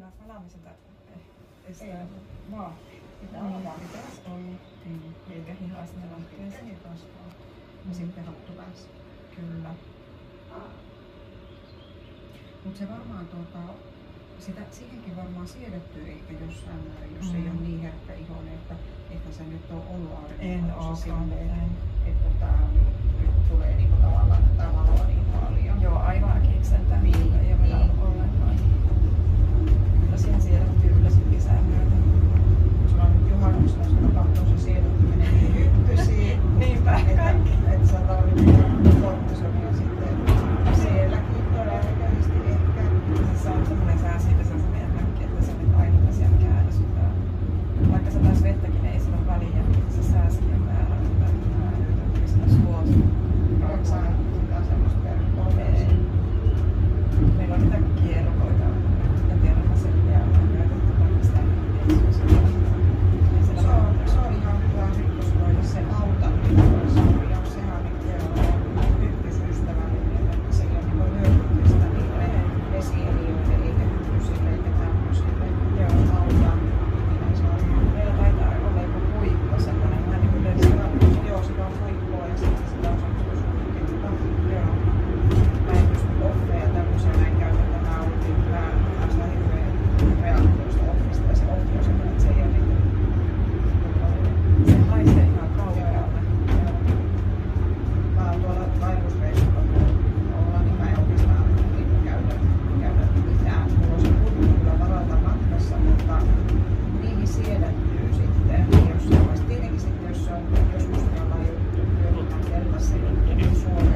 nämä palamiset estää. Pitää olla pitäisi olla. Eikä hihasta ne lähtee. Niin kasvaa. Ja sitten hattu päässä. Kyllä. Mutta se varmaan siihenkin varmaan siedettyy ehkä jossain määrin, jos ei ole niin herkkä ihoinen, että sä nyt on ollut aurinkovallossa silleen, että nyt tulee niinku tavallaan tätä valoa niin paljon. Joo, aivan kiksentää. Niin, ei ole vielä ollenkaan. Kyllä siihen siedettyy kyllä sit kesää myötä. Sulla on nyt juhannuksena, jos tapahtuu se siedettyminen niin hyppysiin. Niinpä, kaikki. Että sä tarvitset korttisonia sitten sielläkin todennäköisesti ehkä. Se on semmoinen sää siitä, se on se meidän mökki, että se on nyt aina siellä käännysytään. Vaikka sä taas vettäkin, ei sillä ole väliä, se sääskien määrä, mitä sitä suosi. Oletko sä sitä semmoista verkkoa? Meillä on niitä kierrokoita ja tervaselliä on käytetty kaikista Se on ihan hyvä rikos voida se auta. Ja sehän on hyppysystävällinen, että se ei ole hyödyllistä niille vesieliöille eikä hyppysille eikä tämmöisille. Auta. meillä taitaa olla joku puikko sellainen vähän niin kuin Joo, sitä on puikkoa ja sitten sitä on semmoista sulketta. Mä en pysty offeja ja tämmöisiä näin käytetään. Mä olin vähän hirveän reaktioista offista ja se offi on semmoinen, että se ei ole niin se haisee ihan kauhealle. mä oon tuolla laivusreissulla ollaan, niin mä en oikeastaan käydä mitään. Mulla on se putki kyllä varalta matkassa, mutta niihin siedättyy sitten jossain vaiheessa. Tietenkin sitten, jos se on joskus me ollaan jouduttu keltaisiin Suomeen